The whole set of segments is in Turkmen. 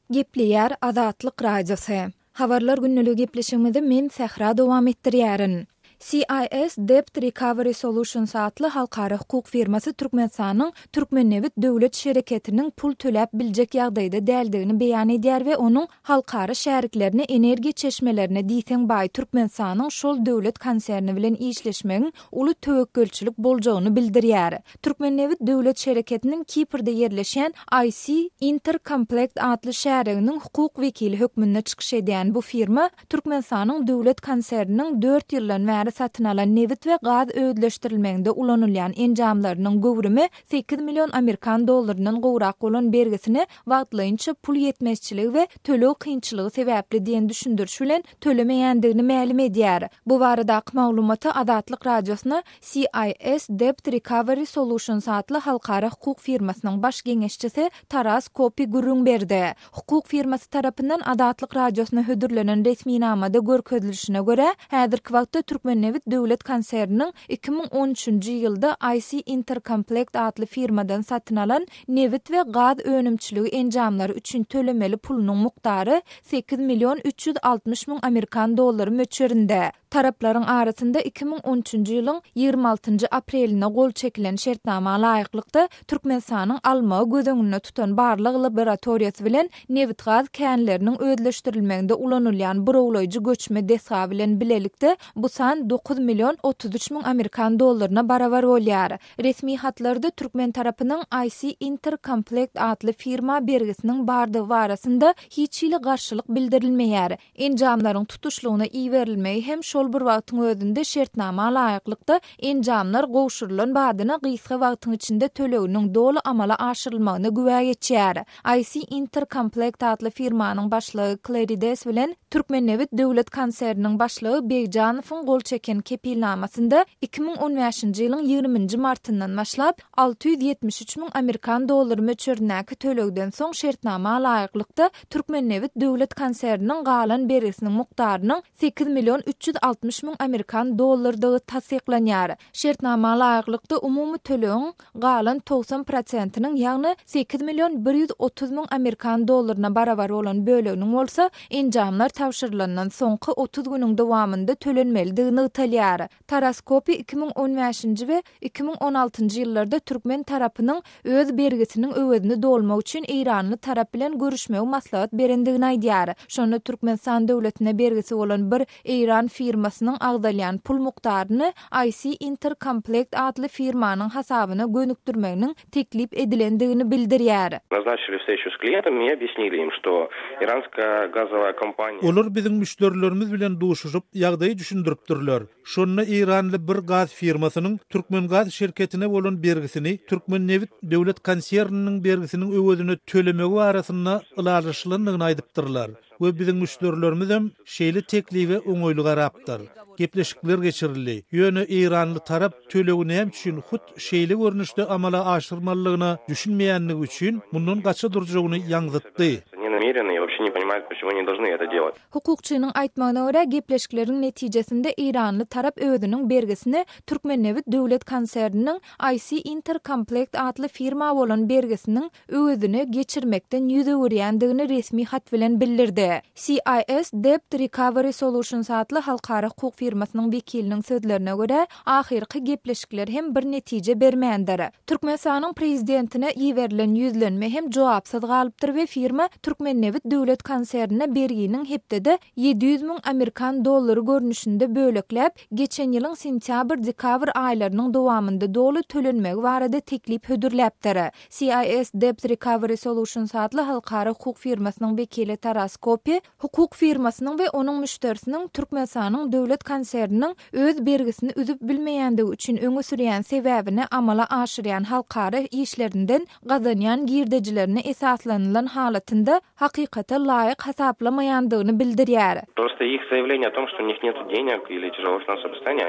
Gepleýär Azatlyk Radiosu. Habarlar günnäli gepleşigimizi men Sahra dowam etdirýärin. CIS Debt Recovery Solutions adly halkara hukuk firmasy Türkmenistanyň Türkmennewit döwlet şereketiniň pul töläp biljek ýagdaýda däldigini beýan edýär we onuň halkara şäriklerini energiýa çeşmelerine diýsen baý Türkmenistanyň şol döwlet konserni bilen işleşmegiň uly töwekkülçilik boljagyny bildirýär. Türkmennewit döwlet şereketiniň Kiprde ýerleşen IC Intercomplect adly şäriginiň hukuk wekili hökmünde çykyş edýän bu firma Türkmenistanyň döwlet konserniniň 4 ýyldan satyn alan nevit we gaz öýdleşdirilmeginde ulanylýan enjamlarynyň gowrumy 8 million Amerikan dollarynyň gowrak bolan bergisini wagtlaýynça pul ýetmezçiligi we tölew kynçylygy sebäpli diýen düşündürüş bilen tölemeýändigini ma'lum edýär. Bu barada maglumaty Azatlyk Radiosyna CIS Debt Recovery Solutions adly halkara hukuk firmasynyň baş geňeşçisi Taras Kopi Gurung berdi. Hukuk firmasy tarapyndan Azatlyk Radiosyna hödürlenen resmi namada görkezilişine göre häzirki wagtda Türkmennewit döwlet konserniniň 2013-nji ýylda IC Intercomplect adly firmadan satyn alan nevit we gaz önümçiligi enjamlary üçin tölemeli pulunyň mukdary 8 million 360 000 Amerikan dollary möçberinde. Taraplaryň arasynda 2013-nji ýylyň 26-njy apreline gol çekilen şertnama laýyklykda Türkmenistanyň almagy gözüňünde tutan barlyk laboratoriýasy bilen nevit gaz känleriniň öýdleşdirilmeginde ulanylýan birowlaýjy göçme desha bilen bilelikde bu san 9 million 33 000 Amerikan dollaryna barabar bolýar. Resmi hatlarda Türkmen tarapynyň IC Intercomplect adly firma bergisiniň bardygy barasynda hiç ýyly garşylyk bildirilmeýär. Enjamlaryň tutuşlugyna iý berilmegi hem şol bir wagtyň özünde şertnama laýyklykda enjamlar gowşurulan badyna gysga wagtyň içinde töleginiň dolu amala aşyrylmagyna güwäg etýär. IC Intercomplect adly firmanyň başlygy Clarides bilen Türkmennewit döwlet konserniň başlygy Beýjanowyň gol çeken kepilnamasynda 2015-nji ýylyň 20-nji martyndan başlap 673 000 Amerikan dollary möçberdäki tölegden soň şertnama laýyklykda Türkmennewit döwlet konserniň galan bergisiniň mukdarynyň 8 million 360 000 Amerikan dollardygy tasdiklanýar. Şertnama laýyklykda umumy tölegiň galan 90%-iniň ýagny 8 million 130 000 Amerikan dollaryna barabar bolan böleginiň bolsa, enjamlar tawşyrylandan soňky 30 güniň dowamında tölenmelidigini ýaýar. Taras Kopi 2015-nji we 2016-njy ýyllarda Türkmen tarapynyň öz bergisiniň öwedini dolmak üçin Eýranly tarap bilen görüşmegi maslahat berendigini aýdýar. Şonda Türkmenistan döwletine bergisi bolan bir Eýran firmasynyň agdalýan pul mukdaryny IC Intercomplect adly firmanyň hasabyna gönükdirmeginiň teklip edilendigini bildirýär. Назначили встречу с клиентами и объяснили им, что иранская газовая компания... Olar biziň müşterilerimiz bilen duşuşup ýagdaýy düşündiripdirler. Şonda Eýranly bir gaz firmasynyň Türkmen gaz şirketine bolan bergisini Türkmennewit döwlet konserniniň bergisiniň öwedini tölemegi barasynda ılalyşylygyny aýdypdyrlar. We biziň müşterilerimiz hem şeýle teklibi oňoýly garapdyr. Gepleşikler geçirildi. Ýöne Eýranly tarap tölegini hem üçin hut şeýle görnüşde amala aşyrmalygyna düşünmeýänligi üçin mundan gaça durjagyny ýaňytdy. И вообще не понимают, почему они должны это делать. Hukukçynyň aýtmagyna görä gepleşikleriň netijesinde Eýranly tarap öwediniň bergisini Türkmennewit döwlet konserniniň IC Intercomplect adly firma bolan bergisiniň öwedini geçirmekden ýüze görýändigini resmi hat bilen bildirdi. CIS Debt Recovery Solutions adly halkara hukuk firmasynyň wekiliniň sözlerine görä ahirki gepleşikler hem bir netije bermeýändir. Türkmenistanyň prezidentine ýeberilen ýüzlenme hem jogapsyz galypdyr we firma Türkmennewit döwlet konsernine berginiň hepdede 700 000 Amerikan dollary görnüşinde böleklep geçen ýylyň sentýabr-dekabr aýlarynyň dowamında dolu tölenmegi barada teklip hödürläpdir. CIS Debt Recovery Solutions adly halkara hukuk firmasynyň wekili Taras Kopi, hukuk firmasynyň we onuň müşterisiniň Türkmenistanyň döwlet konserniniň öz bergisini üzüp bilmeýändigi üçin öňe sürýän sebäbini amala aşyrýan halkara işlerinden gazanýan girdejilerini esaslanylan halatynda hakykata laýyk hasaplamaýandygyny bildirýär. Просто их заявление о том, что у них нет денег или тяжелого финансового состояния,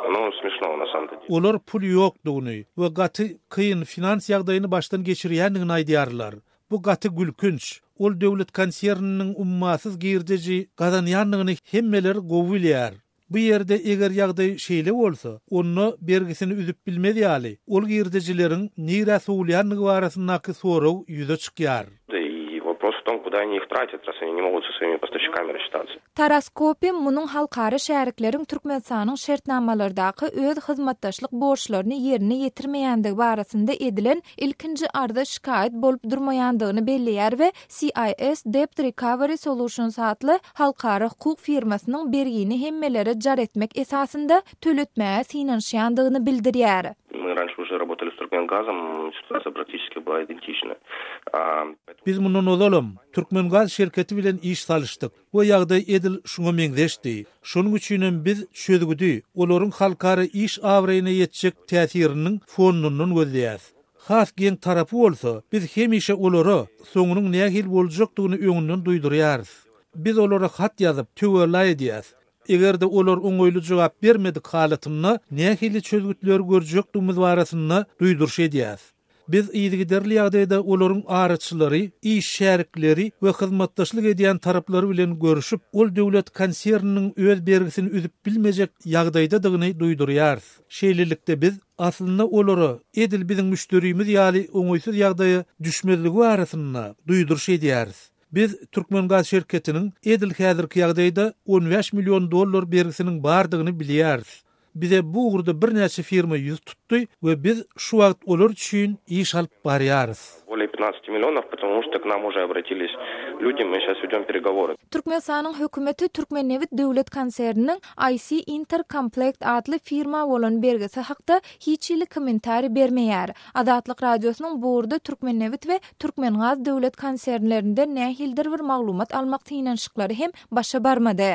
оно смешно на самом деле. Olar pul ýokdugyny we gaty kıyın finans ýagdaýyny başdan geçirýändigini aýdýarlar. Bu gaty gülkünç. Ol döwlet konserniniň ummasyz girdeji gazanýandygyny hemmeler gowulýar. Bu ýerde eger ýagdaý şeýle bolsa, onu bergisini üzüp bilmedi ýaly. Ol girdejileriň nirä söwlýänligi barasyndaky soraw ýüze çykýar. том, куда они их тратят, раз они не могут со своими поставщиками рассчитаться. Taraskopi munun halkara şäherliklerin Türkmenistanyň şertnamalardaky öz hyzmatdaşlyk borçlaryny ýerine ýetirmeýändigi barasynda edilen ilkinji arda şikayet bolup durmaýandygyny belliýär we CIS Debt Recovery Solutions adly halkara hukuk firmasynyň bergini hemmelere jar etmek esasynda töletmäge synanşýandygyny bildirýär. Мы раньше уже работали с Туркменгазом, ситуация практически была идентична. Biz mundan olalım, Türkmengaz şirketi bilen iş salışdyk. Bu ýagdaý edil şuňa meňzeşdi. Şonuň üçin biz çözgüdi, olaryň halkara iş awraýyna ýetjek täsiriniň fonundan gözleýäs. Has geň tarapy bolsa, biz hemişe olary soňunyň nähil boljakdygyny öňünden duýdurýarys. Biz olara hat ýazyp töwerläýär diýäs. Egerde olar oňoýly jogap bermedik halatyny nähili çözgütler görjekdigimiz barasyny duýdurşy edýäs. Biz ýygyderli ýagdaýda olaryň araççylary, iş şärikleri we hyzmatdaşlyk edýän taraplary bilen görüşip, ol döwlet konserniniň öz bergisini üzüp bilmejek ýagdaýdadygyny duýdurýarys. Şeýlelikde biz aslynda olary edil biziň müşterimiz ýaly oňoýsuz ýagdaýa düşmezligi barasyny duýdurşy edýäris. Biz Türkmengaz şirketiniň edil häzirki ýagdaýda 15 milyon dollar bergisiniň bardygyny bilýäris. Bize bu uğurda bir näçe firma ýüz tutdy we biz şu wagt olar üçin iş alyp barýarys. Более 15 миллионов, потому что к нам уже обратились люди, мы сейчас ведем переговоры. Türkmenistanyň hökümeti Türkmennewit döwlet konserniniň IC Intercomplect adly firma bolan bergisi hakda hiçili kommentari bermeýär. Azatlyk radiosynyň bu urda Türkmennewit we Türkmengaz döwlet konsernlerinde nähildir bir maglumat almak synanşyklary hem başa barmady.